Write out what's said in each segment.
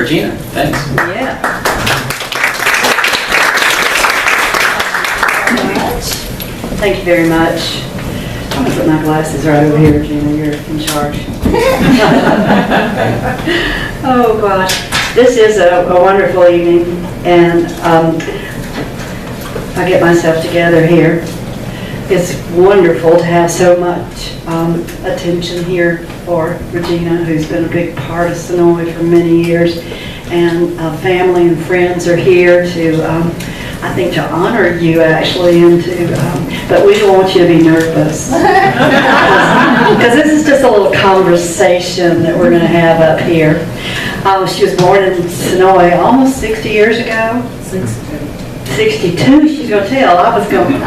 Regina. Thanks. Yeah. Thank you very much. I'm going to put my glasses right over here, Regina. You're in charge. Oh, gosh. This is a wonderful evening, and I get myself together here. It's wonderful to have so much attention here for Regina, who's been a big part of Senoia for many years, and family and friends are here to, I think, to honor you actually, and to, but we don't want you to be nervous, because this is just a little conversation that we're going to have up here. She was born in Senoia almost 60 years ago. 62, she's going to tell. I was going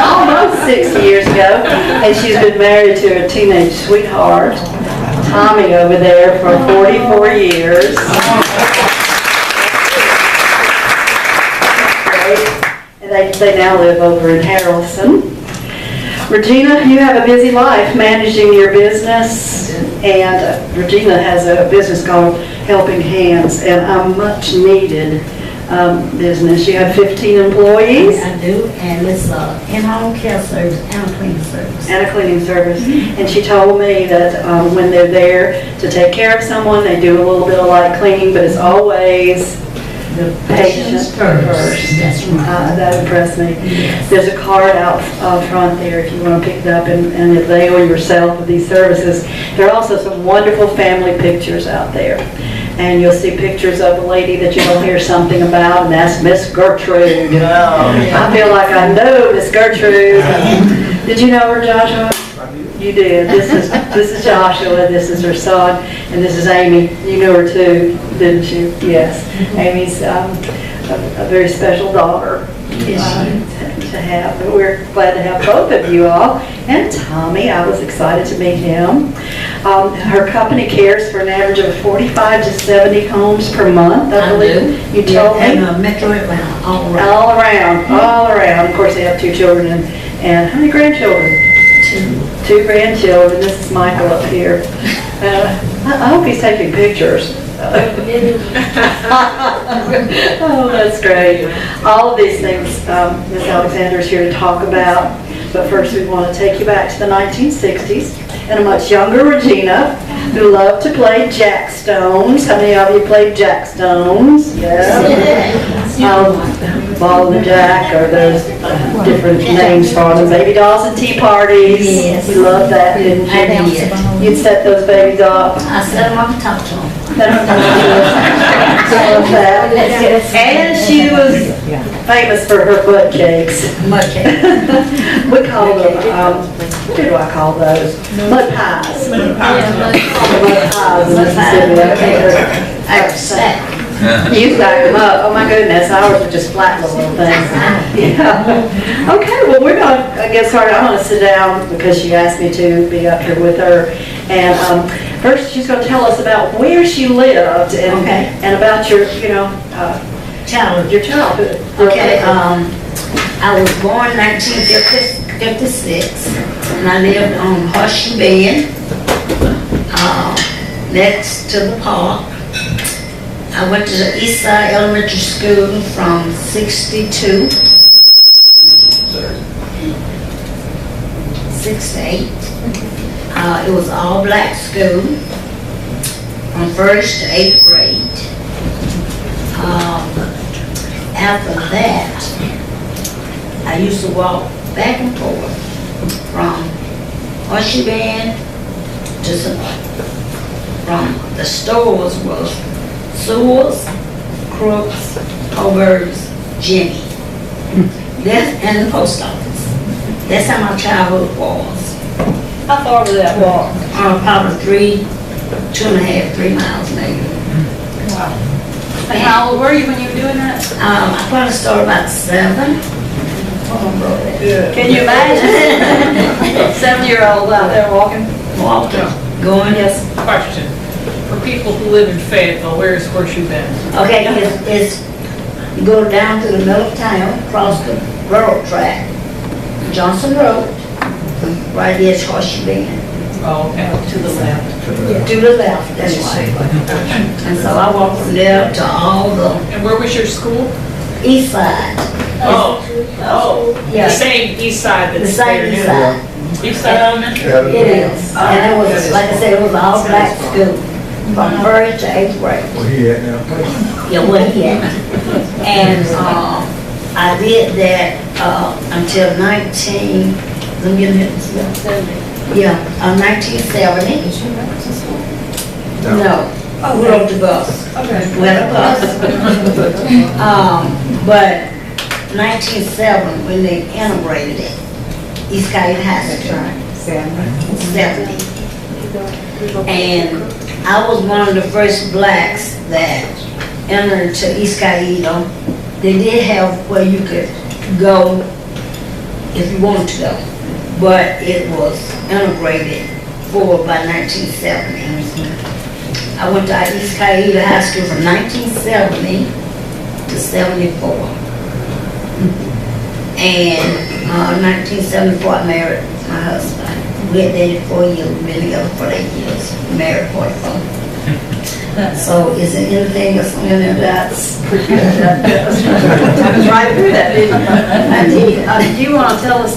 almost 60 years ago, and she's been married to a teenage sweetheart, Tommy, over there for 44 years. And they now live over in Harrelson. Regina, you have a busy life managing your business, and Regina has a business called Helping Hands, and a much needed business. You have 15 employees? I do, and it's in-home care service and a cleaning service. And a cleaning service. And she told me that when they're there to take care of someone, they do a little bit of light cleaning, but it's always the patients first. That's right. That impressed me. Yes. There's a card out front there if you want to pick it up and avail yourself of these services. There are also some wonderful family pictures out there. And you'll see pictures of a lady that you're going to hear something about, and that's Miss Gertrude. Oh, yeah. I feel like I know Miss Gertrude. Did you know her, Joshua? You did. This is Joshua. This is her son, and this is Amy. You knew her too, didn't you? Yes. Amy's a very special daughter to have. But we're glad to have both of you all. And Tommy, I was excited to meet him. Her company cares for an average of 45 to 70 homes per month, I believe. You told me. And Metro Atlanta, all around. All around. Of course, they have 2 children and how many grandchildren? 2 grandchildren. This is Michael up here. I hope he's taking pictures. Oh, that's great. All of these things Ms. Alexander is here to talk about. But first we want to take you back to the 1960s and a much younger Regina who loved to play jackstones. How many of you played jackstones? Yeah. Ball and the jack, or those different names for them. Baby dolls and tea parties. Yes. You loved that, didn't you? I did. You'd set those babies up. I set them up and talked to them. And she was famous for her butt cakes. Mud cake. We call them, what do I call those? Mud pies. Mud pies in Mississippi. I stack. You stack them up. Oh my goodness, ours are just flat little things. Yeah. Okay, well we're going to get started. I'm going to sit down because she asked me to be up here with her. And first she's going to tell us about where she lived and about your, Childhood. your childhood. Okay, I was born in 1956, and I lived on Horseshoe Bend, next to the park. I went to the East Side Elementary School from 62, 68. It was all black school from 1st to 8th grade. After that, I used to walk back and forth from Horseshoe Bend to Senoia. From the stores was Sewell's, Crooks, Coburg's, Jimmy. And the post office. That's how my childhood was. How far was that walk? Probably 2.5, 3 miles maybe. Wow. And how old were you when you were doing that? I probably started about 7. Can you imagine? 7-year-old out there walking? Walking. Going. Yes. Question. For people who live in Fayetteville, where's Horseshoe Bend? Okay, it's you go down to the middle of town, across the railroad track, Johnson Road, right here's Horseshoe Bend. Oh, okay. To the left. To the left, that's right. And so I walked from there to all the And where was your school? east side. Oh, the Yeah, same east side the that's same there east now. side. East Side Elementary? It is. And it was, like I said, it was an all black school from first to eighth grade. Where he at now? Yeah, where he at. And, I did that, until 19, let me get this, yeah, 1970. No, we rode the bus. We had a bus. But 1907, when they integrated it, East Cayuga High School. 70. And I was one of the first blacks that entered to East Cayuga. They did have where you could go if you wanted to go, but it was integrated forward by 1970. I went to East Cayuga High School from 1970 to 74. And 1974 I married my husband. We had dated 4 years, we've been together for 8 years, married 44. So is there anything else on there that's Pretty good. I was right through that, didn't you? Do you want to tell us,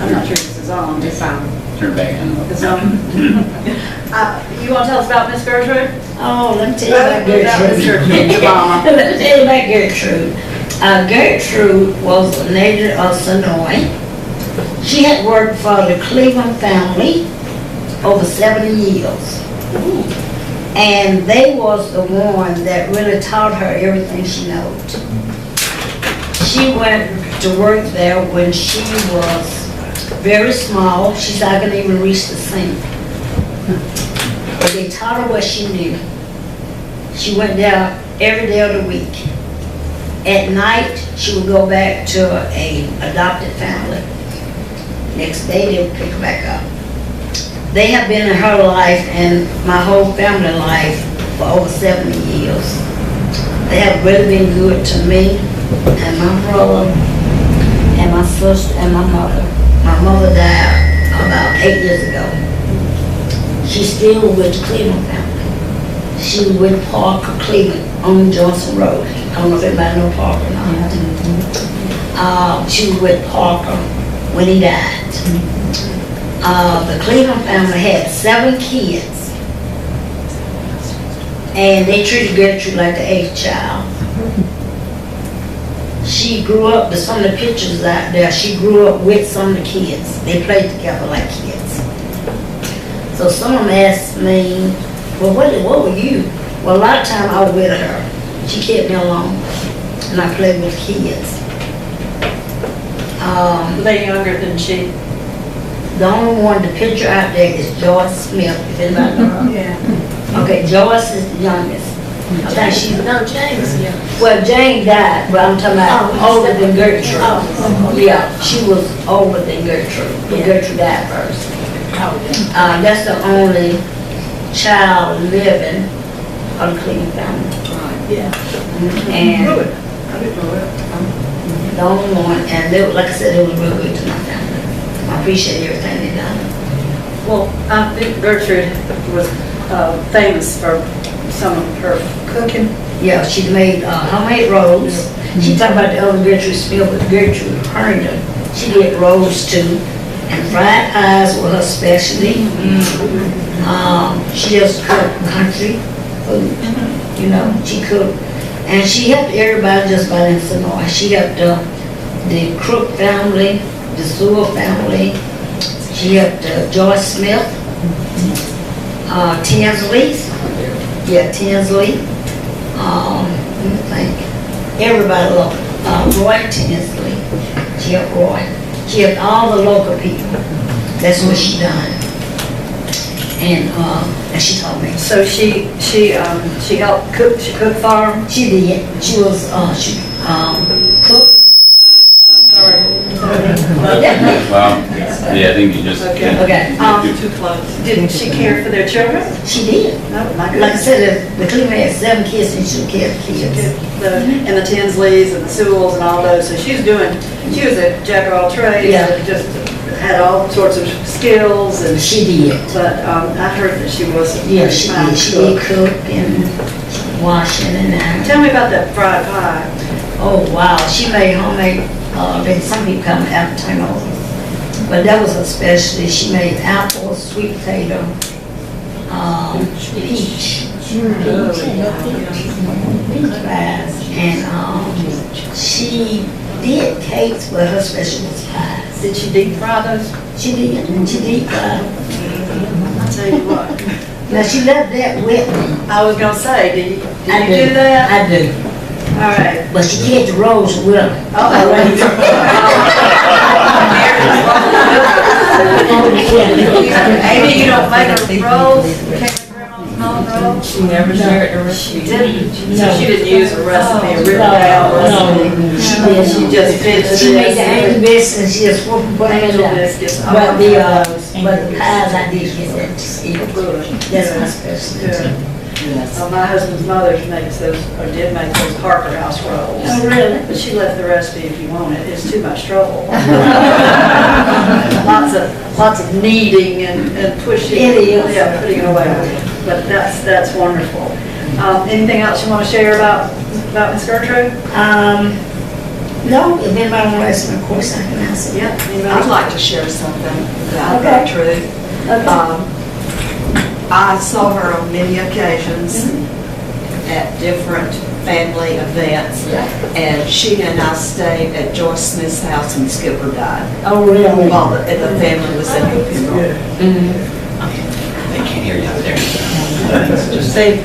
I'm not sure this is on. It's on. Turn back on. It's on. You want to tell us about Miss Gertrude? Oh, let me tell you about Gertrude. Gertrude, your mama. Let me tell you about Gertrude. Gertrude was a native of Senoia. She had worked for the Cleveland family over 70 years. And they was the one that really taught her everything she knows. She went to work there when she was very small. She said, I couldn't even reach the sink. But they taught her what she knew. She went there every day of the week. At night, she would go back to a adopted family. Next day, they would pick her back up. They have been in her life and my whole family life for over 70 years. They have really been good to me and my brother and my sister and my mother. My mother died about 8 years ago. She's still with the Cleveland family. She was with Parker Cleveland on Johnson Road. I don't know if everybody knows Parker or not. She was with Parker when he died. The Cleveland family had 7 kids, and they treated Gertrude like the 8th child. She grew up, there's some of the pictures out there, she grew up with some of the kids. They played together like kids. So some of them asked me, well, what were you? Well, a lot of time I was with her. She kept me alone, and I played with kids. They younger than she. The only one, the picture out there is Joyce Smith, if anybody know her. Yeah. Okay, Joyce is the youngest. I think she's, No, James, yeah. well, Jane died, but I'm talking about Oh, older than Gertrude. Oh. Yeah, she was older than Gertrude, but Gertrude died first. That's the only child living of the Cleveland family. Yeah. And Good. I didn't know that. the only one, and they, like I said, they was real good to my family. I appreciate everything they done. Well, I think Gertrude was famous for some of her cooking. Yeah, she made homemade rolls. She talked about the other Gertrude Smith, but Gertrude Herndon, she did rolls too. And fried pies were her specialty. She just cooked country food, you know, she cooked. And she helped everybody just about in Senoia. She helped the Crook family, the Sewell family. She helped Joyce Smith, Tinsley. Yeah, Tinsley. Let me think. Everybody loved Roy Tinsley. She helped Roy. She helped all the local people. That's what she done. And she told me. So she helped cook. She cooked for 'em. She did. She was she cooked. Well, yeah, I think you just. Okay. Okay. Too close. Did she care for their children? She did. No, my Like I goodness. said, the Cleveland had 7 kids and she cared for kids. And the Tinsleys and the Sewells and all those. So she was a jack of all trades. Yeah. Just had all sorts of skills and She did. But I heard that she was a Yeah, she fine did. She did cook and washing and Tell me about that fried pie. oh, wow. She made homemade, then some people call them apple turnovers. But that was her specialty. She made apple, sweet potato, peach. Peach pies. And she did cakes, but her specialty was pies. Did she deep fry those? She did. She did fry. I'll tell you what. Now, she left that with me. I was gonna say, did you I do that? I do. All right. But she did the rolls with her. Amy, you don't make her rolls? Take grandma's mom rolls? She never shared the recipe. Didn't? So she didn't use a recipe, a written down recipe? She did. She just fixed She made the it. angel biscuits and she just whooped them Angel down. biscuits. But the pies I did get that to eat. That's my specialty. Good. Well, my husband's mother makes those, or did make those Parker House rolls. Oh, really? But she left the recipe if you want it. It's too much trouble. Lots of kneading and pushing. It is. Yeah, putting it away. But that's wonderful. Anything else you want to share about Miss Gertrude? No, if anybody want to ask me a question, I can answer. Yeah. I'd Anybody? like to share something about Okay. Gertrude. Okay. I saw her on many occasions at different family events, and she and I stayed at Joyce Smith's house when Skipper died, Oh, really? while the family was at the funeral. They can't hear you out there. Just Say,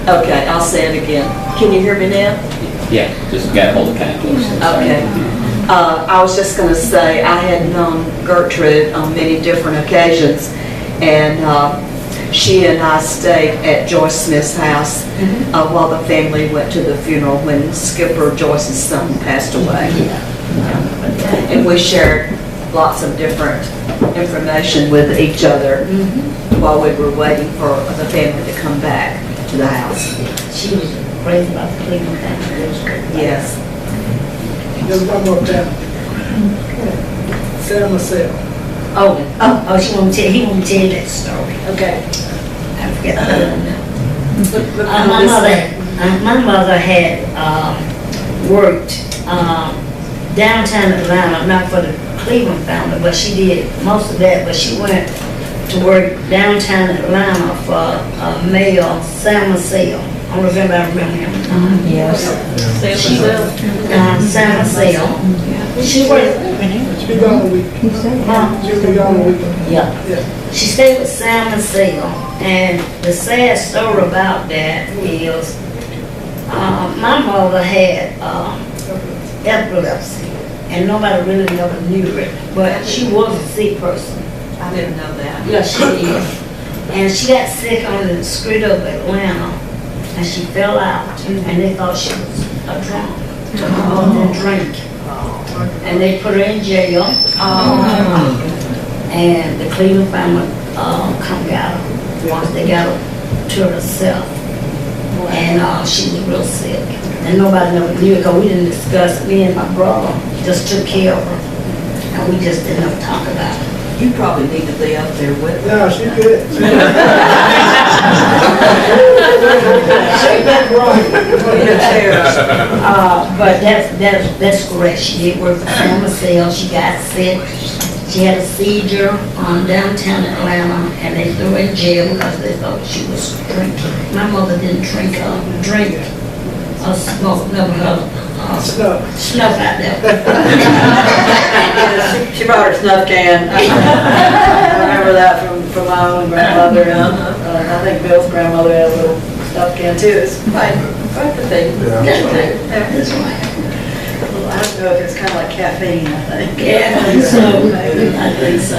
okay, I'll say it again. Can you hear me now? Yeah, just gotta hold it kind of close. Okay. I was just going to say, I had known Gertrude on many different occasions, and she and I stayed at Joyce Smith's house while the family went to the funeral when Skipper Joyce's son passed away. And we shared lots of different information with each other while we were waiting for the family to come back to the house. She was crazy about the Cleveland family. It was great. Yes. Just one more time. Sarah myself. Oh, he want to tell you that story. Okay. I forget. My mother had worked downtown Atlanta, not for the Cleveland family, but she did most of that. But she went to work downtown Atlanta for Mayor Sam Massell. I don't know if anybody remember him. Yes. Sam Massell. She worked. She be gone a week. She'll be gone a week. Yeah. She stayed with Sam Massell, and the sad story about that is my mother had epilepsy, and nobody really never knew it, but she was a sick person. I didn't know that. Yeah, she is. And she got sick on the street of Atlanta, and she fell out, and they thought she was a drunk, and drink. And they put her in jail. And the Cleveland family come got her once they got her to herself. And she was real sick. And nobody never knew it because we didn't discuss it. Me and my brother just took care of her. And we just didn't ever talk about it. You probably need to be up there with her. No, she good. But that's correct. She did work for Sam Massell. She got sick. She had a seizure on downtown Atlanta, and they threw her in jail because they thought she was drinking. My mother didn't drink or smoke, never heard snuff out there. She brought her snuff can. I remember that from my own grandmother. I think Bill's grandmother had a little snuff can too. It's quite the thing. That's right. I don't know if it's kind of like caffeine, I think. Yeah, I think so. I think so.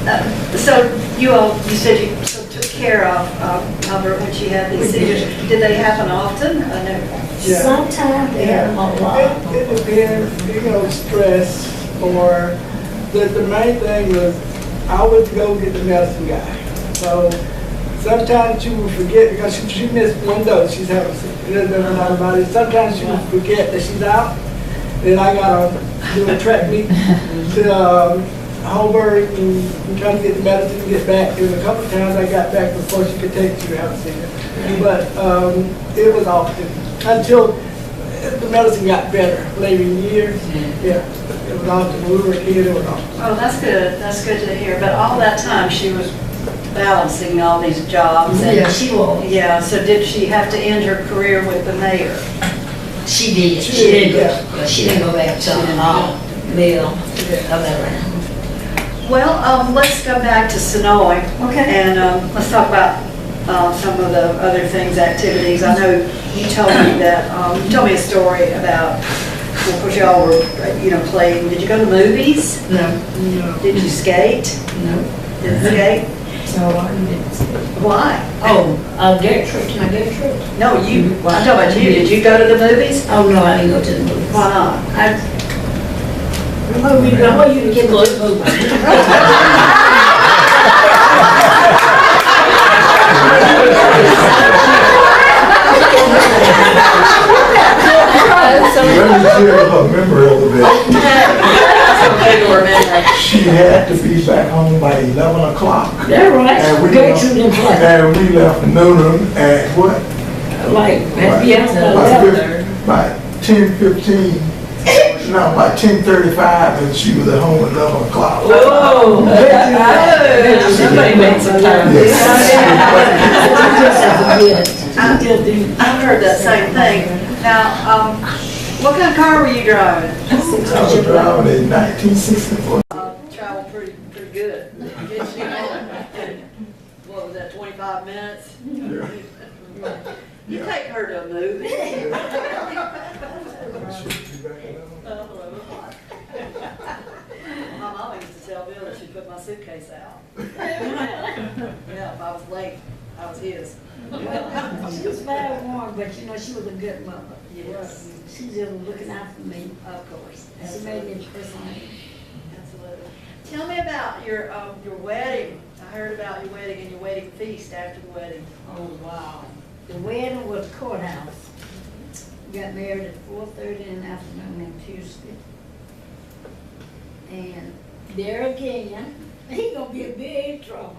But, so you said you took care of her when she had these seizures. Did they happen often? I know. Yeah. Sometimes they have a lot. It depends, stress, or the main thing was I would go get the medicine guy. So sometimes she would forget because she missed one dose. She's having it. Sometimes she would forget that she's out. Then I gotta do a track meet to Holberg and trying to get the medicine to get back. There was a couple of times I got back before she could take it to the house center. But it was often, until the medicine got better later in years. Yeah, it was often. When we were a kid, it was often. Oh, that's good. That's good to hear. But all that time, she was balancing all these jobs. And, Yeah, she was. yeah, so did she have to end her career with the mayor? She did. She She did, didn't go. She didn't go back to Mill of that round. Well, let's go back to Senoia. Okay. And let's talk about some of the other things, activities. I know you told me that, you told me a story about, of course, y'all were, playing. Did you go to movies? No. Did you skate? No. Didn't skate? No, I didn't. Why? Oh, Gertrude. My Gertrude. No, I'm talking about you. Did you go to the movies? Oh, no, I didn't go to the movies. Why not? Well, you can get to the movies. Let me share her memory a little bit. She had to be back home by 11 o'clock. That's right. And we Gertrude didn't play. And we left Noonan at what? Like, By 10:15. No, by 10:35, and she was at home at 11 o'clock. Oh, somebody made some time. I've heard that same thing. Now, what kind of car were you driving? I was driving in 1964. Traveled pretty good. What was that, 25 minutes? You take her to a movie. My mom used to tell Bill that she put my suitcase out. Yeah, if I was late, I was his. She was very warm, but she was a good mother. Yes. She just was looking out for me. Of course. And she made me personally. Absolutely. Tell me about your wedding. I heard about your wedding and your wedding feast after the wedding. Oh, wow. The wedding was courthouse. We got married at 4:30 in the afternoon on Tuesday. And there again, he gonna be in big trouble.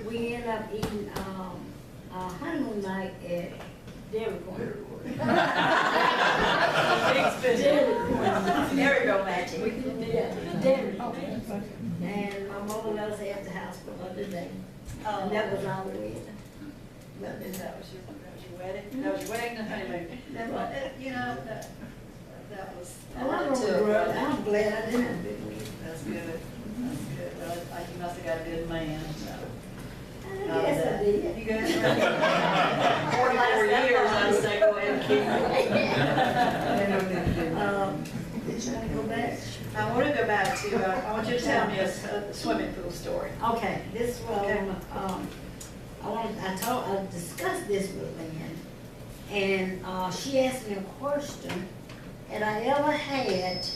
We ended up eating our honeymoon night at Dairy Queen. There we go, Matty. Dairy Queen. And my mother let us have the house for the other day. And that was our wedding. That was your wedding? That was your wedding and honeymoon. That was. Oh, I'm glad I didn't have a big wedding. That's good. That's good. Well, you must have got a good man, so. Yes, I did. You guys were 44 years, I'd say go ahead and keep Did you want to go back? I want to go back to, I want you to tell me a swimming pool story. Okay, this was, I discussed this with Lynn, and she asked me a question, had I ever had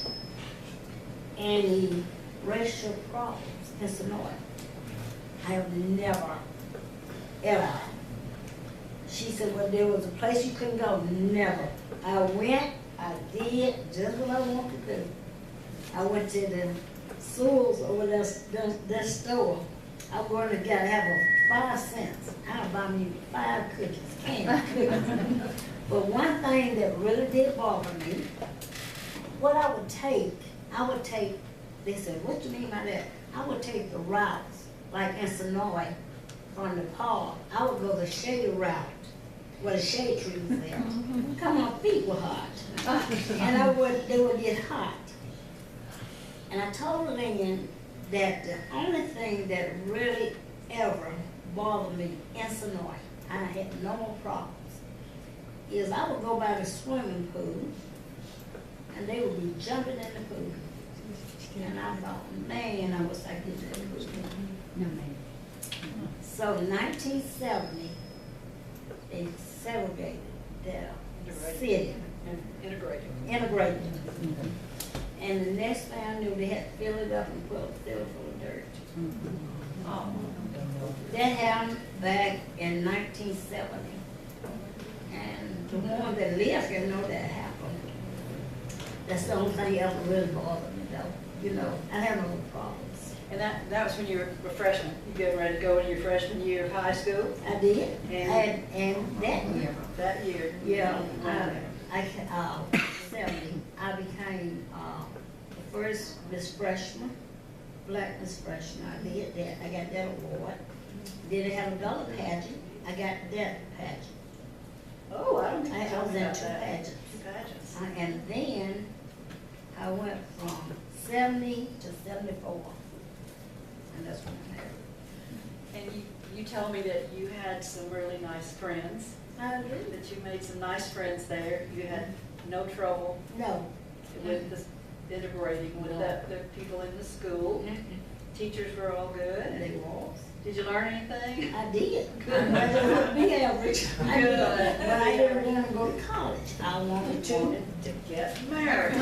any racial problems in Senoia? I have never, ever. She said, well, there was a place you couldn't go. Never. I went, I did just what I wanted to do. I went to the Sewell's over that store. I'm going to have a 5 cents. I'll buy me 5 cookies, candy cookies. But one thing that really did bother me, what I would take, they said, what do you mean by that? I would take the routes, like in Senoia, from the park. I would go the shady route, where the shade tree was there. Come on, feet were hot. And they would get hot. And I told Lynn that the only thing that really ever bothered me in Senoia, and I had no more problems, is I would go by the swimming pool, and they would be jumping in the pool. And I thought, man, I wish I could get that pool. No, man. So in 1970, they segregated the city. Integrated. And the next thing I knew, they had to fill it up and fill it full of dirt. That happened back in 1970. And the ones that lived here know that happened. That's the only thing that ever really bothered me, though. you know, I have no problems. And that was when you were a freshman. You getting ready to go into your freshman year of high school? I did, And- and that year, That year? yeah, 70, I became, the first Miss Freshman, Black Miss Freshman. I did that, I got that award. Then they had a dollar pageant, I got that pageant. Oh, I don't think I you told was me in about two that. pageants. Two pageants. And then I went from 70 to 74. And that's when I married. And you told me that you had some really nice friends, I did. that you made some nice friends there. You had no trouble No. with the integrating with the people in the school. Teachers were all good. They was. Did you learn anything? I did. Good. I wanted to be average. I did. Good. But I didn't want to go to college. I wanted to. To get married.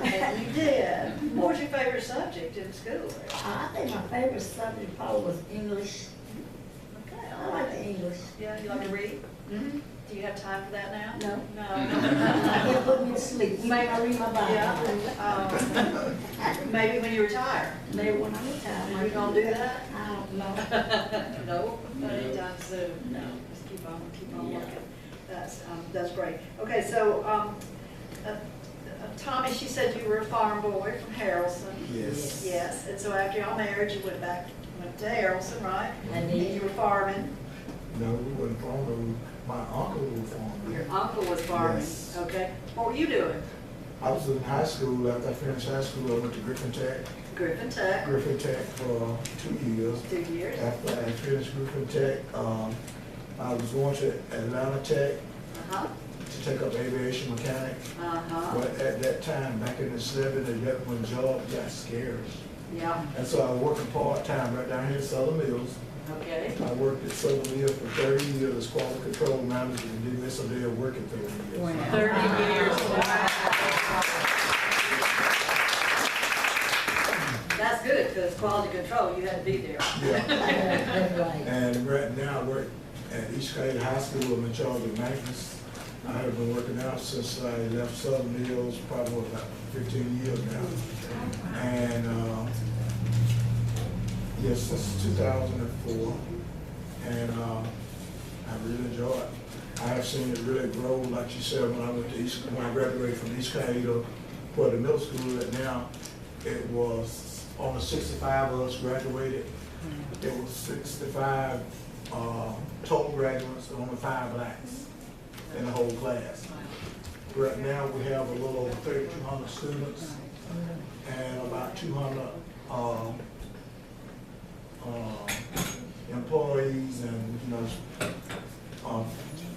And you did. What was your favorite subject in school? I think my favorite subject probably was English. Okay, I like the English. Yeah, you like to read? Mm-hmm. Do you have time for that now? No. No. It put me to sleep. You make me read my Bible. Yeah. Maybe when you retire. Maybe when I retire. Are you gonna do that? I don't know. No, not anytime soon. No. Just keep on Yeah. looking. That's great. Okay, so, Tommy, she said you were a farm boy from Harrelson. Yes. Yes, and so after y'all married, you went to Harrelson, right? I And did. you were farming. No, we wasn't farming. My uncle was farming. Your uncle was farming. Yes. Okay. What were you doing? I was in high school. After I finished high school, I went to Griffin Tech Griffin Tech, for 2 years. 2 years. After I finished Griffin Tech, I was going to Atlanta Tech Uh-huh. to take up aviation mechanic. Uh-huh. But at that time, back in the 70s, that when jobs got scarce. Yeah, And so I was working part-time right down here at Southern Mills. okay. I worked at Southern Mills for 30 years as quality control manager and didn't miss a day of working 30 years. Wow. 30 years. That's good, because quality control, you had to be there. Yeah. That's right. And right now I work at East County High School. I'm in charge of maintenance. I have been working out since I left Southern Mills, probably about 15 years now. And yes, since 2004. And I really enjoy it. I have seen it really grow, like you said, when I graduated from East County for the middle school. That now it was only 65 of us graduated. It was 65 total graduates, and only 5 blacks in the whole class. Right now, we have a little over 3,200 students and about 200 employees and,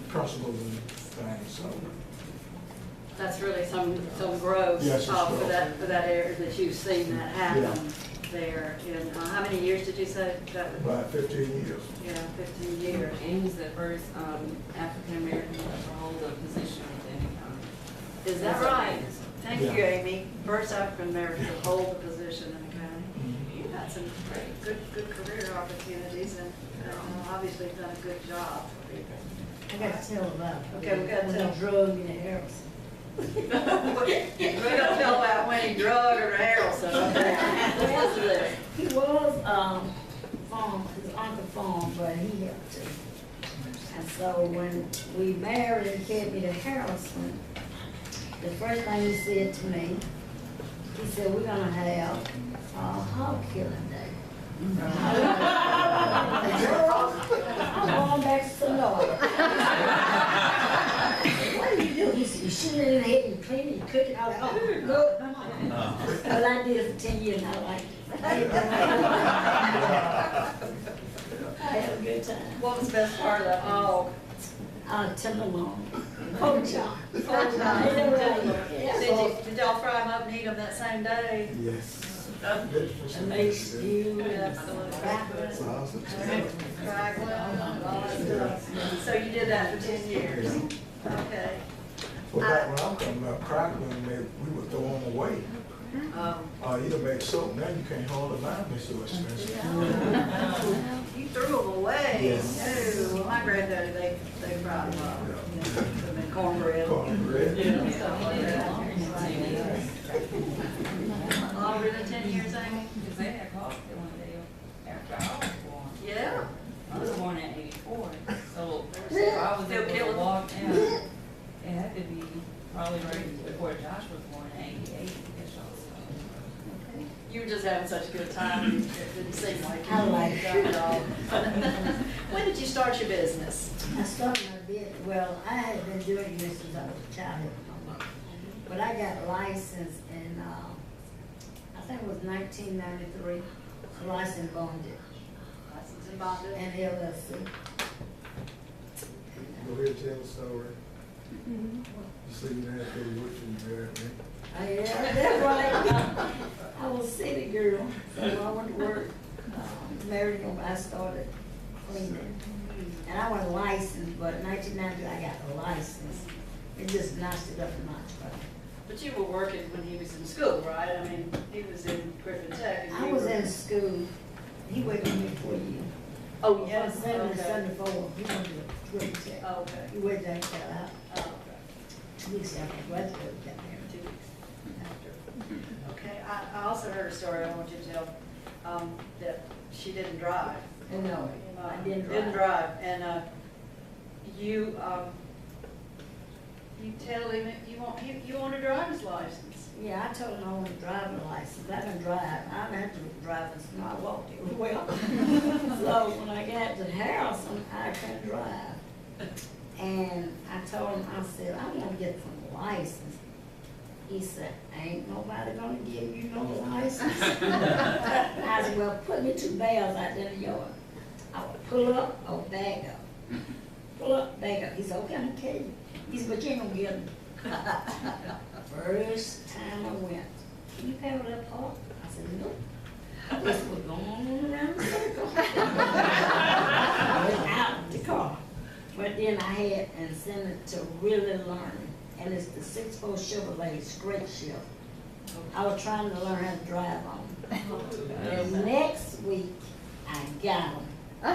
principals and things, so. That's really some growth Yes, it's growth. for that area that you've seen that happen there. And how many years did you say that was? About 15 years. Yeah, 15 years. And he's the first African American to ever hold a position within Is that right? Thank you, Yeah. Amy. First African American to hold a position in the county. Mhm. You've had some good career opportunities and obviously done a good job. I got to tell about. Okay, we gotta when tell. he drug me to Harrison. We don't tell about when he drug her to Harrelson. Okay. What was this? He was farm, his uncle farm, but he helped too. And so when we married and carried me to Harrison, the first thing he said to me, he said, "We're gonna have hog killing day." I'm going back to Senoia. What do you do? He said, "You shoot it in the head, you clean it, you cook it." I was like, "Oh, good, come on." Well, I did it for 10 years and I liked it. I had a good time. What was the best part of that hog? Tenderloin. Pork chop. Did Yeah. y'all fry them up and eat them that same day? Yes. And they stew and Absolutely. crackers. Sausage. Crackling, all that stuff. So you did that for 10 years? Okay. Well, back when I'm coming up, crackling, we would throw them away. You don't make soap, now you can't hold them out, they're so expensive. You threw them away? Yes. No, well, my granddaddy, they fried them up. Put them in cornbread. Cornbread. Stuff like that. longer than 10 years, Amy? Because they had coffee one day after I was born. Yeah. I was born in 84, so if I was Still able to killing. walk down, it had to be probably right before Josh was born in 88, I guess y'all saw. You were just having such a good time. It didn't seem like you. I like it at all. When did you start your business? I started my business, well, I had been doing this since I was a child. But I got licensed in, I think it was 1993, licensed bonded License and bonded. and LLC. Go ahead and tell the story. You say you didn't have to go to work till you married me. Yeah, that's right. I was a city girl, so I went to work, married him, I started cleaning. And I wasn't licensed, but in 1990 I got a license. It just notched it up a notch. But you were working when he was in school, right? I mean, he was in Griffin Tech. and I you was were- in school, he waited on me for a year. Oh, yes, From 7 to okay. 74, he went to Griffin Tech. Oh, okay. He waited there until out. Oh, okay. 2 weeks after I graduated, got married. 2 weeks after. Okay, I also heard a story I want you to tell, that she didn't drive. No, I didn't Didn't drive. drive, and, you tell him that you want a driver's license. Yeah, I told him I want a driving license. I can drive. I don't have to drive, so I walked it well. So when I got to the house, I couldn't drive. And I told him, I said, I want to get some license. He said, ain't nobody gonna give you no license. I said, well, put me 2 barrels out there in the yard. I would pull up or bag up. Pull up, bag up. He said, okay, I'm gonna tell you. He said, but you ain't gonna get them. First time I went, can you paddle that park? I said, nope. This was going on around the circle. I went out of the car. But then I had and sent it to really learn. And it's the 6'4" Chevrolet straight shift. I was trying to learn how to drive on. And next week, I got them. I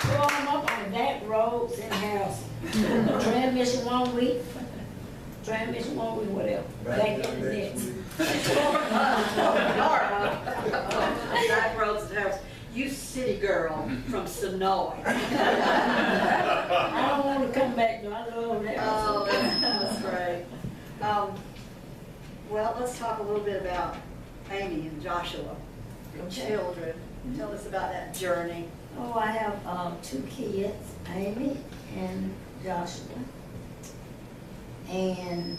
tore them up on the back roads in the house. Transmission 1 week, whatever. Back in the next. Back roads and house. You city girl from Senoia. I don't want to come back, though. I love that. Oh, that's great. Well, let's talk a little bit about Amy and Joshua, your children. Tell us about that journey. Oh, I have 2 kids, Amy and Joshua. And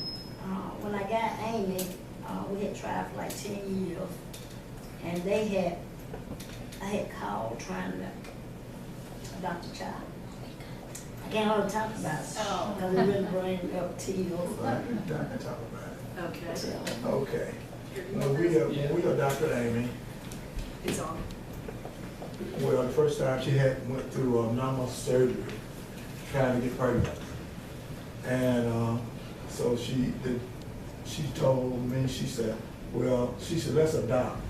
when I got Amy, we had tried for like 10 years. And I had called trying to adopt a child. I can't hardly talk about it. Oh. Because it really brings up tears. I can talk about it. Okay. Okay. When we adopted Amy, It's on. well, the first time she went through normal surgery, trying to get pregnant. And so she told me, she said, let's adopt.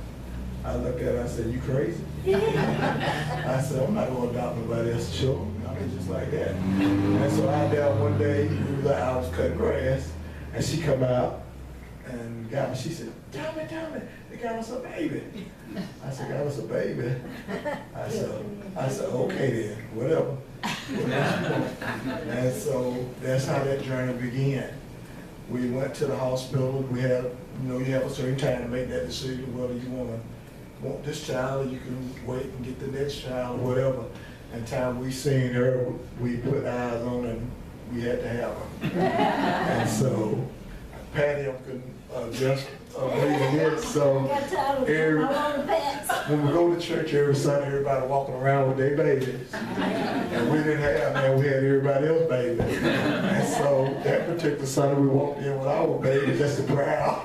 I looked at her, I said, you crazy? I said, I'm not going to adopt nobody else's children. I mean, just like that. And so I there one day, I was cutting grass, and she come out and got me. She said, tell me, they got us a baby. I said, got us a baby. I said, okay then, whatever. And so that's how that journey began. We went to the hospital. We had, you have a certain time to make that decision whether you want this child or you can wait and get the next child or whatever. And time we seen her, we put eyes on her and we had to have her. And so Patty couldn't just agree to this. So when we go to church every Sunday, everybody walking around with their babies. And we didn't have, we had everybody else's babies. And so that particular Sunday we walked in with our babies just to proud.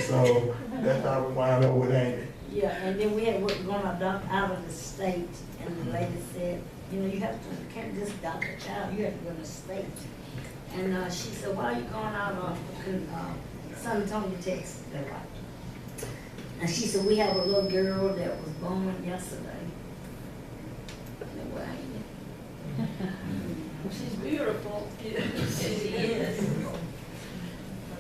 So that's how we wound up with Amy. Yeah, and then we were going to adopt out of the state, and the lady said, you can't just adopt a child, you have to go to the state. And she said, why are you going out of San Antonio, Texas? They're right. And she said, we have a little girl that was born yesterday. And it was Amy. She's beautiful. Yes, she is.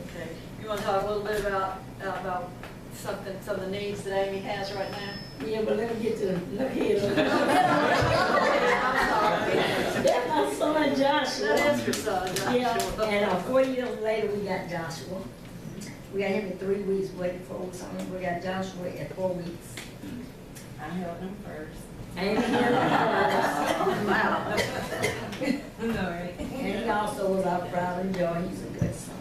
Okay. You want to talk a little bit about something, some of the needs that Amy has right now? Yeah, but let me get to, look here. I'm sorry. That's my son Joshua. That is your son, Joshua. Yeah, and 4 years later, we got Joshua. We got him at 3 weeks, waiting 4 weeks on him. We got Joshua at 4 weeks. I held him first. And he held him Wow. No, right? first. And he also was our pride and joy. He's a good son.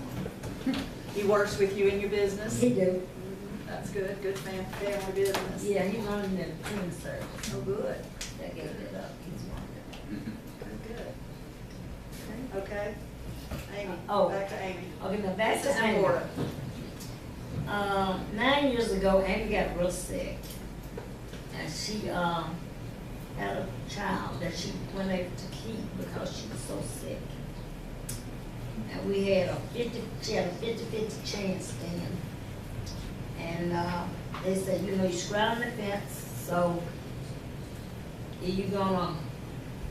He works with you in your business? He do. That's good, good family business. Yeah, he's running the cleaning service. Oh, good, That gave it up. He's wonderful. good. Okay. Amy, Oh. back to Amy. Okay, now back This to is Amy. important. 9 years ago, Amy got real sick. And she had a child that she wasn't able to keep because she was so sick. And we had she had a 50-50 chance then. And they said, you know, you're straddling the fence, so are you gonna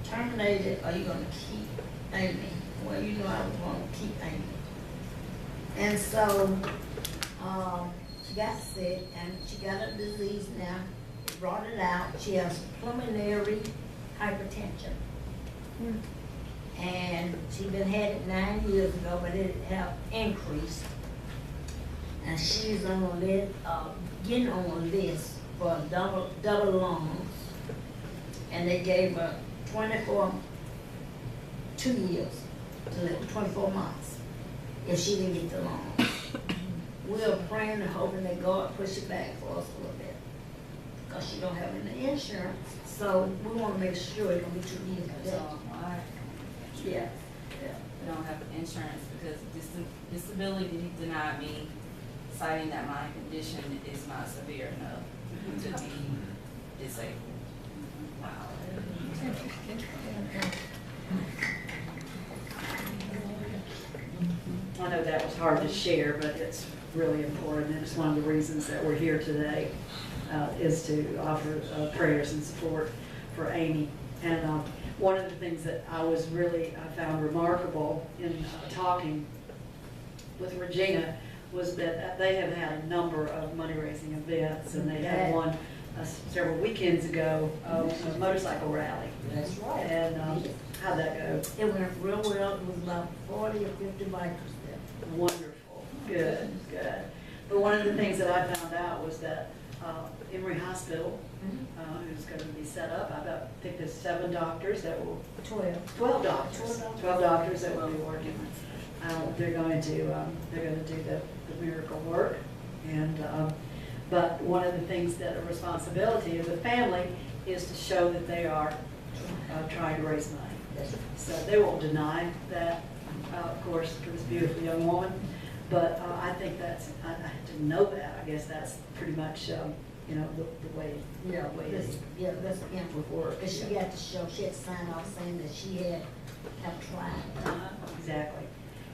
terminate it or are you gonna keep Amy? Well, you know I was gonna keep Amy. And so she got sick and she got a disease now. They brought it out. She has pulmonary hypertension. And she'd been had it 9 years ago, but it had increased. And she's on a list, getting on a list for double lungs. And they gave her 2 years to live, 24 months, if she didn't get the lungs. We're praying and hoping that God push it back for us a little bit, because she don't have any insurance. So we want to make sure it can be 2 years. So, why? Yeah. We don't have insurance because disability denied me, citing that my condition is not severe enough to be disabled. Wow. I know that was hard to share, but it's really important, and it's one of the reasons that we're here today, is to offer prayers and support for Amy. And one of the things that I found remarkable in talking with Regina was that they have had a number of money-raising events, and they had one several weekends ago, a motorcycle rally. That's right. And how'd that go? It went real well. It was about 40 or 50 bikers there. Wonderful, good, good. But one of the things that I found out was that Emory Hospital, who's going to be set up, I think there's 7 doctors that will, 12 doctors that will be working. They're going to do the miracle work, and but one of the things that a responsibility of the family is to show that they are trying to raise money. So they won't deny that, of course, for this beautiful young woman. But I think I didn't know that. I guess that's pretty much, the way, Yeah, the way it is. yeah, that's again for work. Because she got to show, she had to sign off saying that she have tried. Exactly.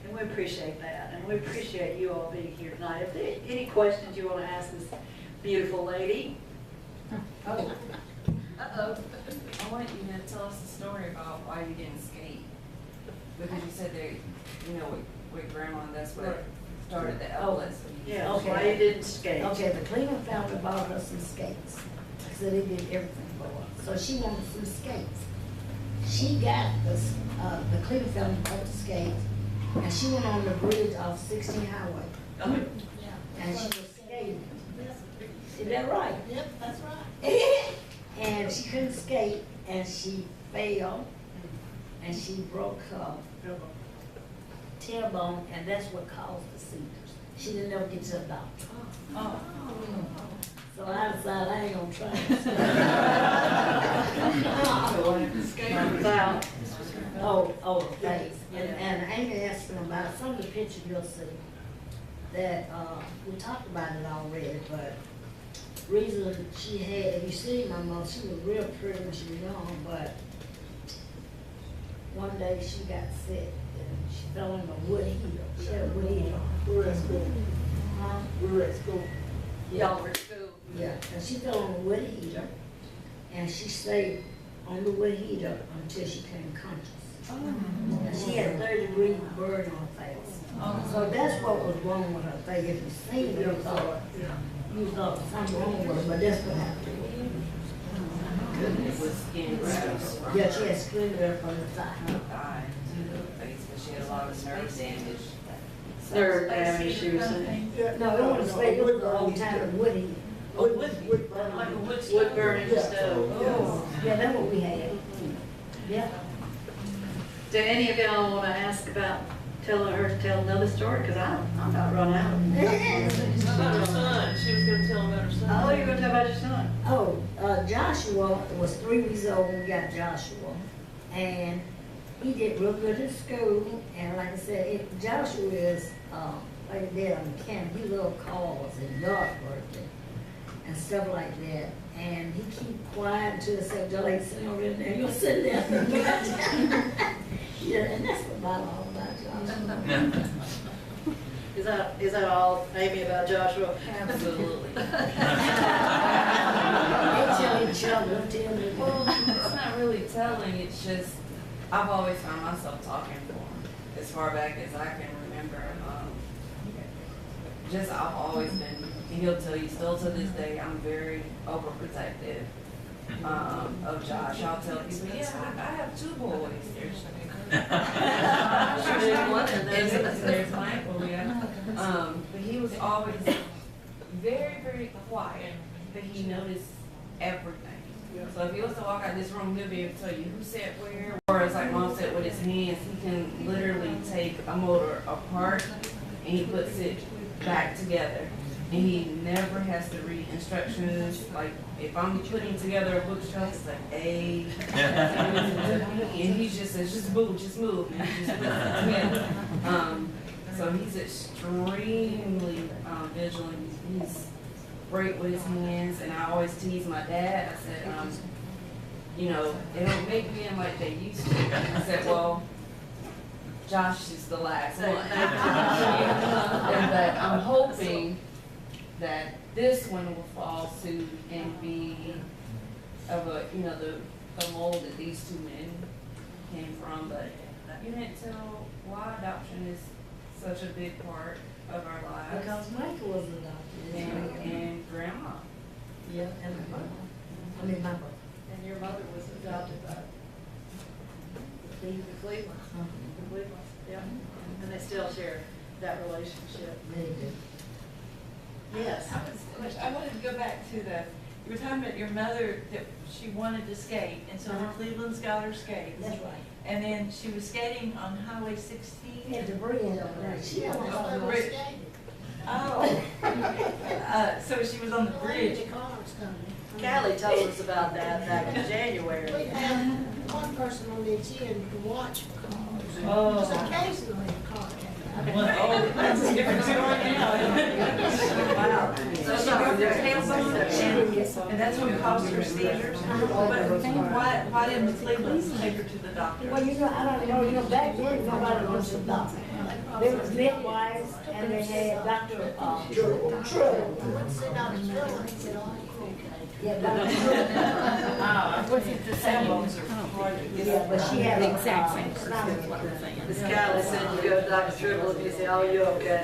And we appreciate that. And we appreciate you all being here tonight. If there are any questions you want to ask this beautiful lady? Oh. I want you to tell us the story about why you didn't skate. Because you said that, with grandma, that's what started the outlet. Yeah, Okay. why you didn't skate? Okay, the Cleveland family bought her some skates. So they did everything for her. So she wanted some skates. She got the Cleveland family bought the skates, and she went on the bridge off 16 Highway. And she was skating. Is that right? Yep, that's right. And she couldn't skate, and she fell, and she broke her tailbone, and that's what caused the seizures. She didn't ever get to the doctor. So I decided I ain't gonna try it. Thanks. And Amy asked them about some of the pictures you'll see that we talked about it already, but reason she had, if you see my mom, she was real pretty when she was young, but one day she got sick and she fell on a wood heater. She had a wood heater. We were at school. We were at school. Y'all were at school. Yeah, and she fell on a wood heater, and she stayed on the wood heater until she came conscious. She had 30-degree burn on her face. So that's what was wrong with her face. If you seen it, you thought something wrong with her, but that's what happened. It was skin grafts from Yeah, she had skin graft from the thigh. her thigh to the face, but she had a lot of nerve damage. Nerve damage, she was saying. No, it wasn't straight, it was a long time of woody. Like a wood Wood burning stove. Yeah, that's what we had. Yeah. Do any of y'all want to ask about telling her to tell another story? Because I'm about run out. About her son, she was gonna tell about her son. Oh, you're going to tell about your son? Joshua was 3 weeks old when we got Joshua. And he did real good in school. And like I said, Joshua is like a dad on the camp. He loved cars and yard working and stuff like that. And he keep quiet until the just like sitting over there. You'll sit there. Yeah, and that's what about all about Joshua. Is that all, Amy, about Joshua? Absolutely. They tell each other, tell me. Well, it's not really telling, it's just, I've always found myself talking for him as far back as I can remember. I've always been, and he'll tell you still to this day, I'm very overprotective of Josh. I'll tell people, yeah, I have 2 boys. There's one and there's Michael, yeah. But he was always very, very quiet, but he noticed everything. So if he was to walk out this room, he'll be able to tell you who sat where. Or as like Mom said, with his hands, he can literally take a motor apart and he puts it back together. And he never has to read instructions. Like if I'm putting together a bookshelf, it's like A. And he just says, just move, and he just puts it together. So he's extremely vigilant. He's great with his hands, and I always tease my dad. I said, you know, they don't make men like they used to. I said, well, Josh is the last one. But I'm hoping that this one will fall suit and be of a, you know, the mold that these 2 men came from. But you didn't tell why adoption is such a big part of our lives. Because Michael was adopted. And Grandma. Yeah, and my mama. I mean, my brother. And your mother was adopted by the Cleveland. Yeah. And they still share that relationship. They do. Yes. I wanted to go back to you were talking about your mother, that she wanted to skate, and so the Cleveland's got her skates. That's right. And then she was skating on Highway 16. Yeah, debris over there. She had a bridge. Oh. So she was on the bridge. Callie told us about that back in January. We have one person on the team to watch for cars. Oh. Just occasionally a car came out. Oh, that's a different story now. Wow. So she broke her tailbone, and that's what caused her seizures. But why didn't the Clevelands take her to the doctor? Well, I don't know, back then, nobody was a doctor. There was midwives, and they had Dr. True. Once they got the drilling, he said, oh, Yeah, Dr. The tailbones are hard to get. Yeah, but she had The exact same Miss Callie said you go to Dr. Triple and you say, oh, you're okay.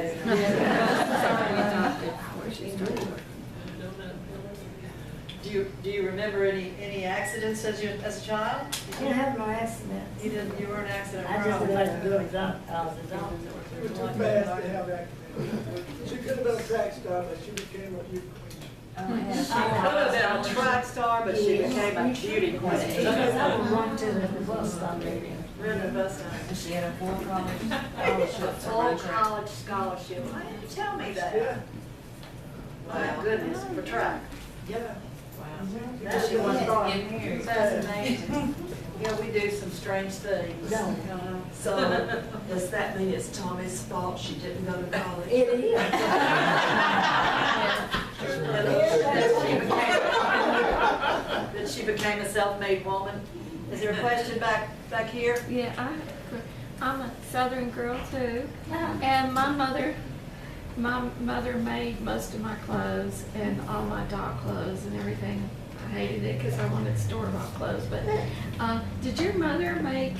Do you remember any accidents as a child? I didn't have no accident. You were an accident I just prone. let her do it, the doctor. She was too fast to have accidents. She could have been a track star, but she became a beauty queen. She could have been a track star, but she became a beauty queen. Because I would run to the bus stop there. Ran the bus down. And she had a full college scholarship. Full college scholarship. Why didn't you tell me that? Yeah, My goodness, for track. yeah. That she was Get married. That's amazing. Yeah, we do some strange things. No. So does that mean it's Tommy's fault she didn't go to college? It is. That she became a self-made woman. Is there a question back here? Yeah, I'm a Southern girl too, and my mother made most of my clothes and all my dog clothes and everything hated it because I wanted store-bought clothes, but, did your mother make,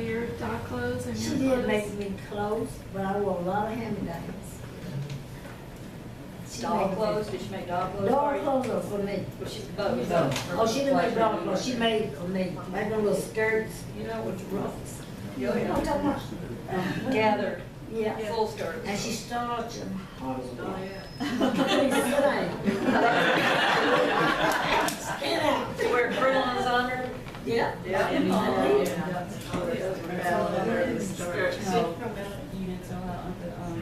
your dog clothes and She your did clothes? make me clothes, but I wore a lot of hand-me-downs. Dog clothes, did she make dog clothes for Dog you? clothes are for me. Was she, Oh, she didn't make dog clothes, she made for me, make them little skirts, you know, with the ruffles. You know what I'm talking about? gathered, Yeah, full skirts. and she starched them hard as well. Stand out. They wear crinoline on her? Yeah. Units on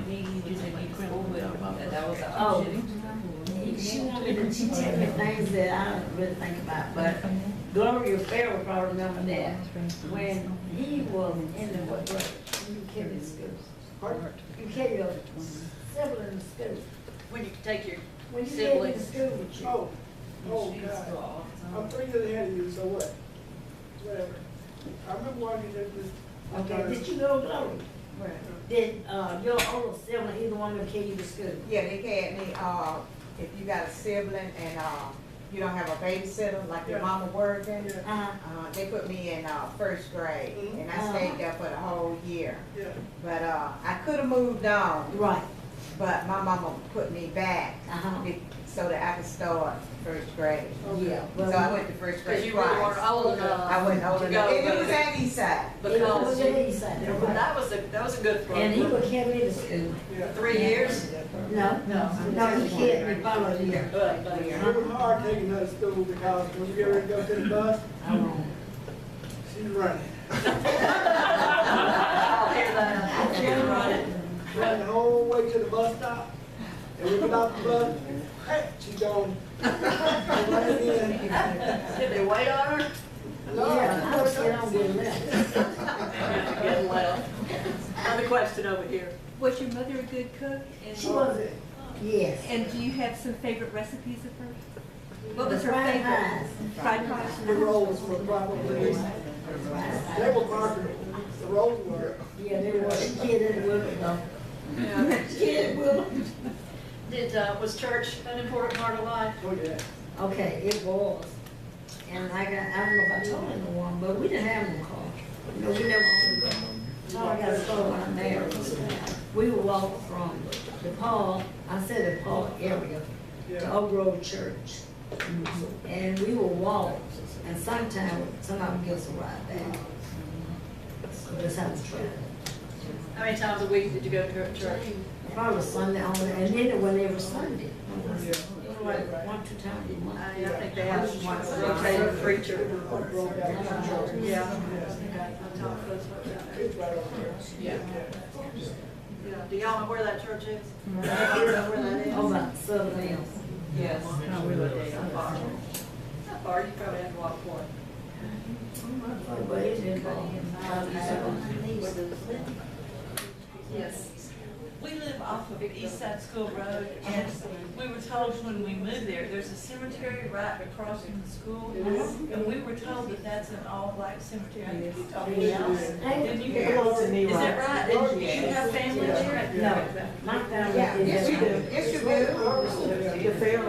he was in school with, that was an Oh. option. She wanted to, she tell me things that I don't really think about, but Gloria Farrell probably remember that. When he was in the what grade? You carry the school. You carry your sibling to school. When you take your When you carry to siblings. school with you. Oh, God. I'm 3 years ahead of you, so what? Whatever. I remember walking into this. Okay, did you go to Gloria? Did, your older sibling, either one of them carry you to school? Yeah, they had me, if you got a sibling and, you don't have a babysitter, like your Yeah. mama working, Uh-huh. they put me in, first grade, Mhm. and I stayed there for the whole year. Yeah. But, I could've moved on, Right. but my mama put me back Uh-huh. so that I could start first grade. Yeah. So I went to first Because grade you really weren't twice. old enough. I wasn't old to enough, go, and it was but- at Eastside. Yeah, Because it was easy. that was a good program. And he would carry me to school. 3 years? No, no, he carried me followed year. It was hard taking her to school because when you get ready to go to the bus, she's running. I'll hear that. Running the whole way to the bus stop. And we get off the bus, hey, she's gone. Running in. Did they wait on her? No, Yeah, I was getting on good left. Getting left. Another question over here. Was your mother a good cook? She was, yes. And do you have some favorite recipes of hers? What The was her fried favorite? pies. Fried pies. the rolls were probably, they were marketable. The rolls were. Yeah, they were, she carried it with her though. She carried it with her. Was church an important part of life? Oh, yeah. Okay, it was. And I don't know if I told anyone, but we didn't have no car. No, we never owned one. So I got a car when I married. We would walk from the park, I said the park area, to Yeah. Oak Grove Church. And we would walk, and sometimes somebody would give us a ride back. So that's how we traveled. How many times a week did you go to church? Probably Sunday on, and then it wasn't every Sunday. It was like 1-2 times a month. I think they have one rotating preacher. Yeah. It's right over there. Yeah. Do y'all know where that church is? Do you know where that is? Oh, about Southern Hills. Yes. Not far. Not far, you probably have to walk for it. But it didn't go. Yes. We live off of East Side School Road, and we were told when we moved there, there's a cemetery right across from the school, and we were told that that's an all-black cemetery. Didn't you hear? Is that right? Did you have family there? No, my family Yeah, is. yes, you do. Yes, you do.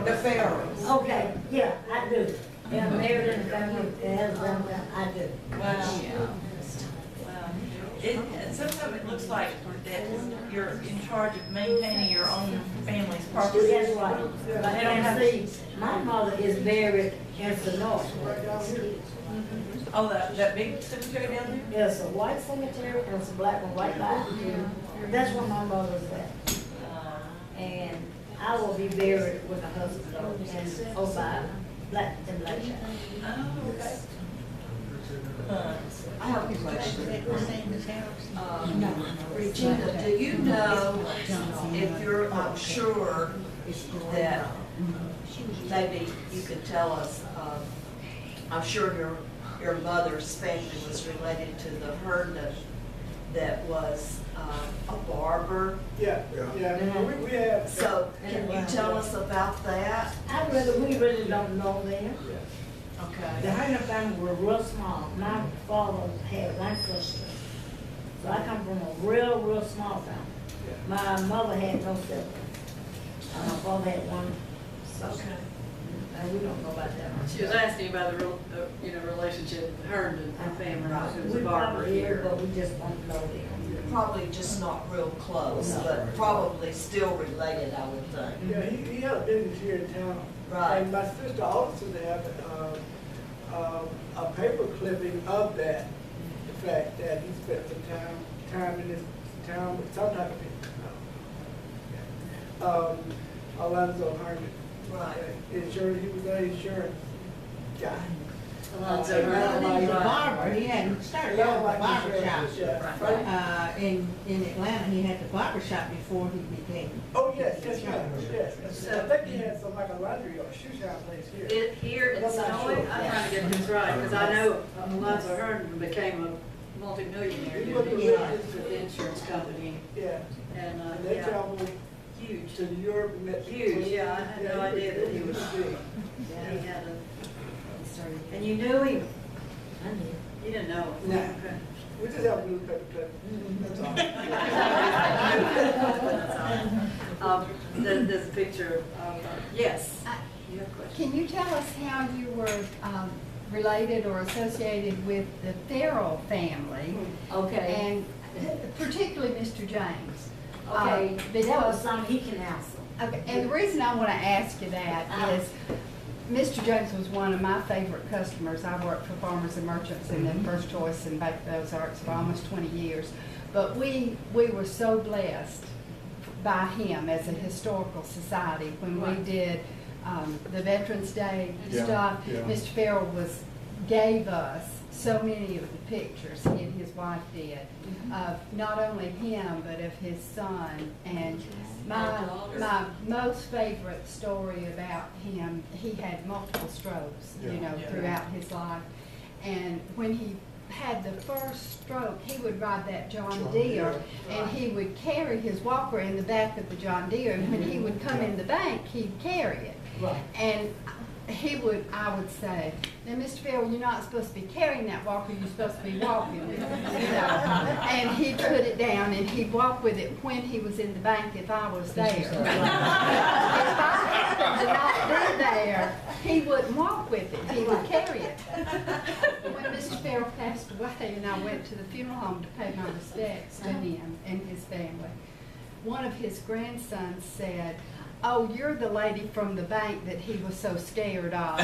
The Pharaohs. Okay, yeah, I do. Yeah, married in a family, has them, I do. Wow. Sometimes it looks like that you're in charge of maintaining your own family's property. That's right. And see, my mother is buried in Senoia. Oh, that big cemetery down there? There's a white cemetery and it's a black one right by. That's where my mother's at. And I will be buried with my husband though, and over by Black Timberlake. Oh, okay. I have a question. Regina, do you know if you're not sure that maybe you could tell us, I'm sure your mother's family was related to the Herndon that was a barber. Yeah. We have. So can you tell us about that? We really don't know them. Okay. The Herndon family were real small. My father had one sister. So I come from a real small family. My mother had no siblings. My father had one sister. Okay. we don't know about that one. She was asking about the, relationship with Herndon family, who was a barber here. But we just don't know them. Probably just not real close, but probably still related, I would think. Yeah, he had a business here in town. Right. And my sister also had a paper clipping of that, the fact that he spent some time in this town with some type of Alonzo Herndon. Right. Insurance, he was an insurance guy. Alonzo Well, Herndon. he was a barber, he had started out with a barber shop. Yeah. In Atlanta, he had the barber shop before he became. Oh, yes. I think he had some like a laundry or shoe shop place here. Here in I'm not Senoia, sure. I'm trying to get this right, because I know Alonzo Herndon became a multimillionaire, He didn't was the he, richest. with the insurance company, Yeah. and, And they yeah, traveled huge. to Europe and met. Huge, yeah, I had no idea that he was big. Yeah, he had a, and you knew him? I knew. You didn't know him? No. Okay. We just have a little paper clip. That's all. That's all. There's a picture of, yes. You have a question? Can you tell us how you were related or associated with the Farrell family? Okay. And particularly Mr. James? Okay, that was Because, something he can answer. okay, and the reason I want to ask you that is Mr. James was one of my favorite customers. I worked for Farmers and Merchants in the First Choice in Back Ozarks for almost 20 years. But we were so blessed by him as a historical society when we did the Veterans Day stuff. Yeah. Mr. Farrell gave us so many of the pictures, he and his wife did, of not only him, but of his son. And my most favorite story about him, he had multiple strokes, throughout his life. And when he had the first stroke, he would ride that John Deere, and he would carry his walker in the back of the John Deere, and when he would come in the bank, he'd carry it. Right. And I would say, now, Mr. Farrell, you're not supposed to be carrying that walker, you're supposed to be walking with it. And he'd put it down and he'd walk with it when he was in the bank if I was there. If I happened to not be there, he wouldn't walk with it, he would carry it. When Mr. Farrell passed away and I went to the funeral home to pay my respects to him and his family, one of his grandsons said, "Oh, you're the lady from the bank that he was so scared of."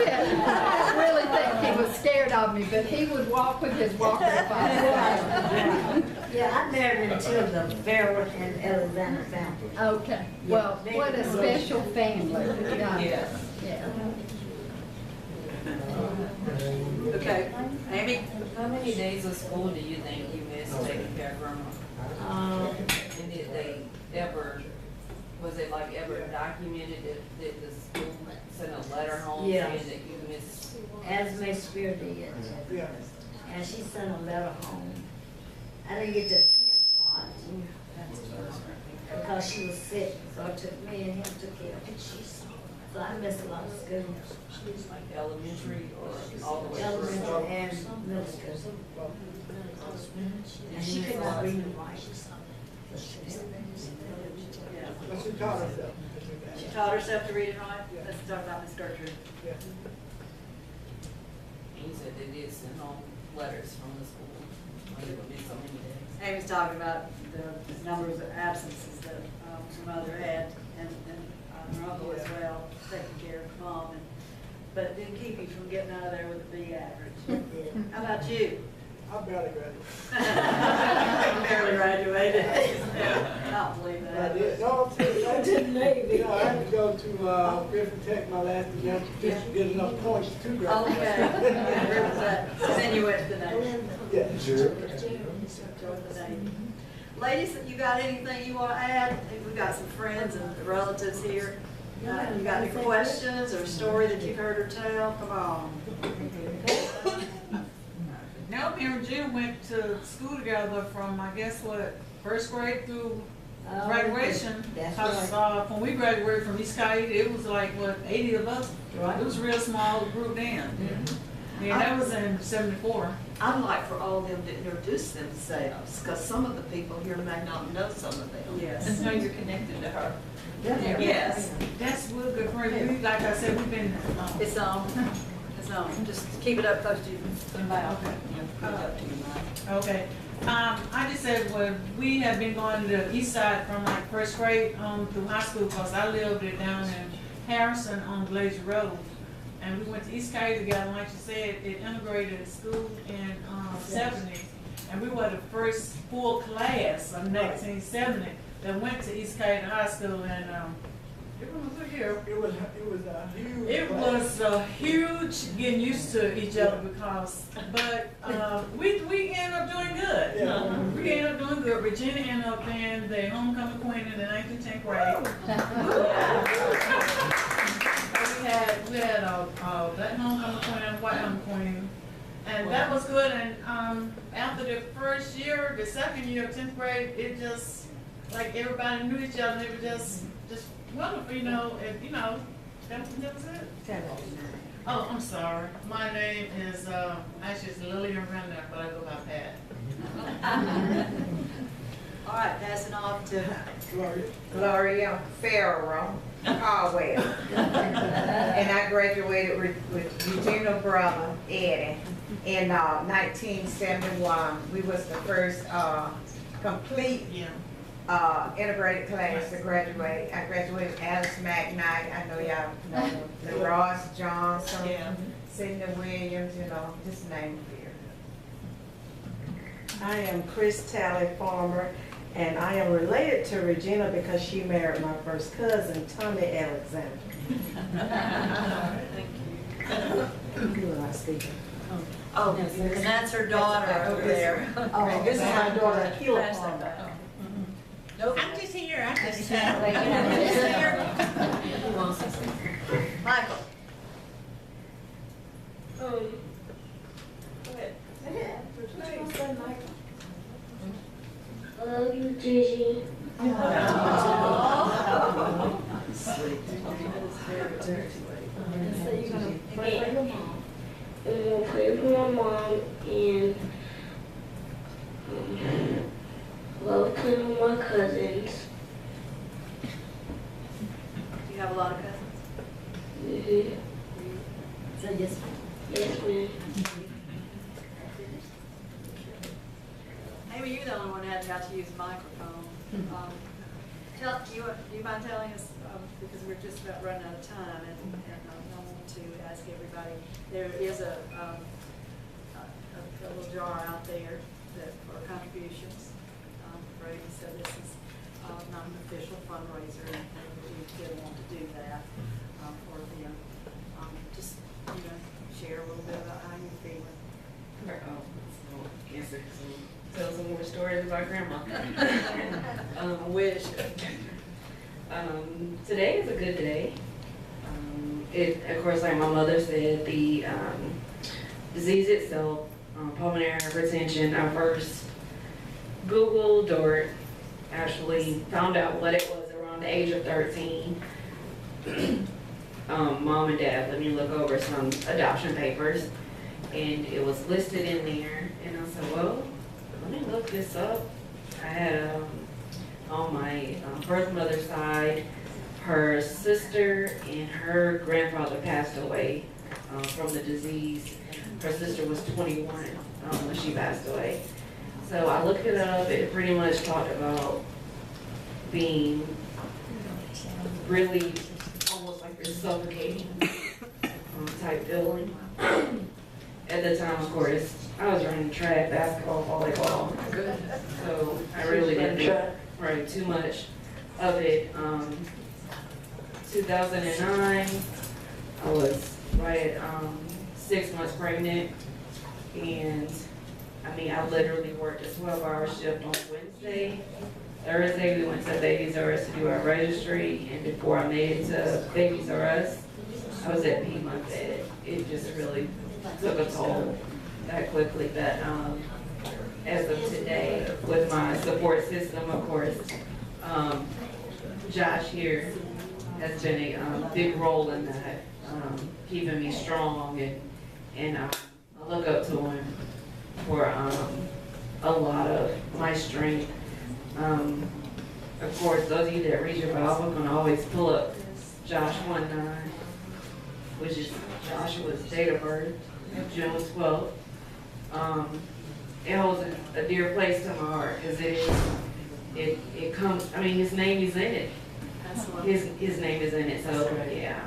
I really think he was scared of me, but he would walk with his walker if I was there. Yeah, I married into the Farrell and Alexander family. Okay, well, what a special family. Yes. Yeah. Okay, Amy? How many days of school do you think you missed taking care of grandma? And did they ever, was it like ever documented that the school sent a letter home saying that you missed? As May Spear did. Yeah. And she sent a letter home. I didn't get to attend a lot because she was sick, so it took me and him to care of her. So I missed a lot of school. Like elementary or all the way through? Elementary and middle school. And she could not read and write. But she taught herself. She taught herself to read and write? Let's talk about Miss Gertrude. Yeah. And you said they did send home letters from the school. Why they would miss so many days? Amy's talking about the numbers of absences that her mother had, and her uncle as well, taking care of mom, but didn't keep you from getting out of there with a B average. How about you? I barely graduated. Barely graduated. I don't believe I that. did. No, I'm serious. I didn't. I had to go to Griffin Tech my last exam to get enough points to graduate. Okay. Where was that? Then you went to the Navy. Yeah. Joined the Navy. Ladies, you got anything you want to add? We've got some friends and relatives here. You got any questions or story that you've heard her tell? Come on. Now, me and Regina went to school together from, I guess, first grade through graduation. That's right. When we graduated from East Caid, it was like, 80 of us? Right. It was a real small group then. Yeah, that was in '74. I'd like for all of them to introduce themselves, because some of the people here may not know some of them. Yes. And know you're connected to her. Yes. That's real good for you. Like I said, we've been. It's on. It's on. Just keep it up close to the mouth. Okay. I just said, well, we have been going to the east side from like first grade through high school, because I lived it down in Harrison on Glacier Road. And we went to East County together, like you said, it integrated school in 70s. And we were the first full class of 1970 that went to East County High School, and it was a year. It was a huge. It was a huge getting used to each other but we ended up doing good. Yeah. We ended up doing good. Regina ended up being the homecoming queen in the 9th and 10th grade. We had a black homecoming queen and a white homecoming queen, and that was good. And after the first year, the second year of 10th grade, it just like everybody knew each other. It was just wonderful, you know. And you know, that was it. Oh, I'm sorry. My name is actually it's Lillian Renner, but I go by Pat. All right, passing on to Gloria Farrell Caldwell. And I graduated with Regina brother, Eddie, in 1971. We was the first complete integrated class to graduate. I graduated with Alice McKnight. I know y'all know the Ross Johnson, Sidney Williams, you know, just name it. I am Chris Talley Farmer, and I am related to Regina because she married my first cousin, Tommy Alexander. Thank you. Who am I speaking? Oh, and that's her daughter over there. Oh, this is my daughter, Keela Farmer. I'm just here, I'm just here. Michael. Go ahead. I love you, Gigi. Sweet. So you're gonna pray for your mom. I'm gonna pray for my mom and love to my cousins. Do you have a lot of cousins? Mm-hmm. So yes. Yes, ma'am. Maybe you're the only one that got to use a microphone. Do you mind telling us, because we're just about running out of time, and I want to ask everybody, there is a little jar out there for contributions. Brady, so this is not an official fundraiser, and we did want to do that for them. Just, share a little bit about how you're feeling. Tell some more stories about grandma. Wish. Today is a good day. Of course, like my mother said, the disease itself, pulmonary hypertension, I first Googled or actually found out what it was around the age of 13. Mom and dad let me look over some adoption papers, and it was listed in there, and I said, well, let me look this up. I had on my birth mother's side, her sister and her grandfather passed away from the disease. Her sister was 21 when she passed away. So I looked it up. It pretty much talked about being really almost like you're suffocating type feeling. At the time, of course, I was running track, basketball, volleyball. So I really didn't think too much of it. 2009, I was 6 months pregnant, and I literally worked a 12-hour shift on Wednesday. Thursday, we went to Babies R Us to do our registry, and before I made it to Babies R Us, I was at Piedmont bed. It just really took a toll that quickly. But as of today, with my support system, of course, Josh here has been a big role in that, keeping me strong, and I look up to him were a lot of my strength. Of course, those of you that read your Bible can always pull up Josh 1:9, which is Joshua's date of birth, June 12th. It holds a dear place to my heart because it comes, I mean, his name is in it. His name is in it, so yeah.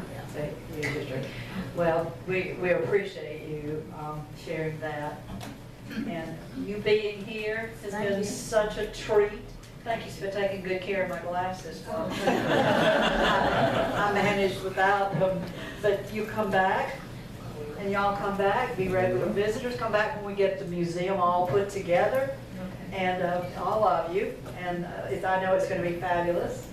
Well, we appreciate you sharing that. And you being here has been such a treat. Thank you for taking good care of my glasses. I managed without them, but you come back, and y'all come back, be regular visitors, come back when we get the museum all put together, and all of you, and I know it's going to be fabulous.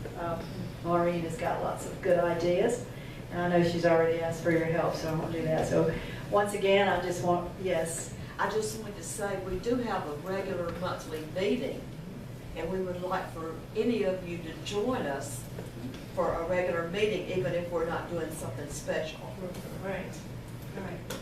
Maureen has got lots of good ideas, and I know she's already asked for your help, so I won't do that. So once again, I just want, yes. I just wanted to say we do have a regular monthly meeting, and we would like for any of you to join us for a regular meeting, even if we're not doing something special. Right. Right.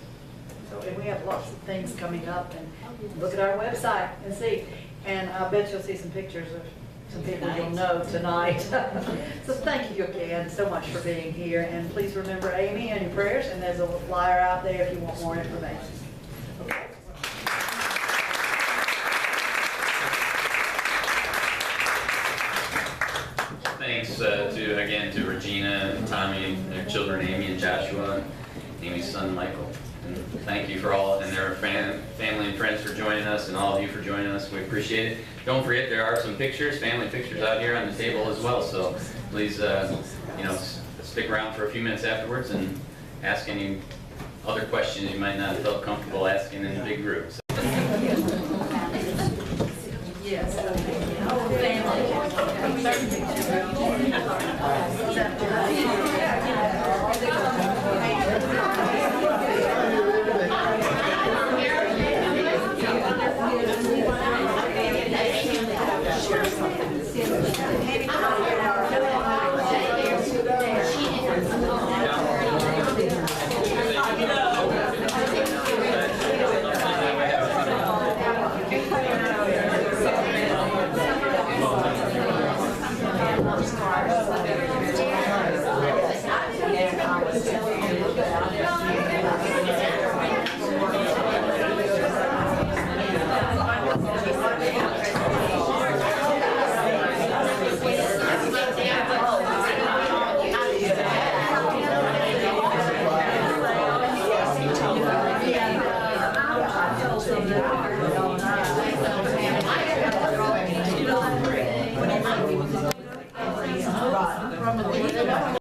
So and we have lots of things coming up, and look at our website and see. And I bet you'll see some pictures of some people you'll know tonight. So thank you again so much for being here, and please remember Amy and your prayers, and there's a flyer out there if you want more information. Okay. Thanks again to Regina and Tommy and their children, Amy and Joshua, and Amy's son, Michael. And thank you for all and their family and friends for joining us, and all of you for joining us. We appreciate it. Don't forget, there are some pictures, family pictures out here on the table as well. So please, stick around for a few minutes afterwards and ask any other questions you might not have felt comfortable asking in the big group. So. Yes. Family.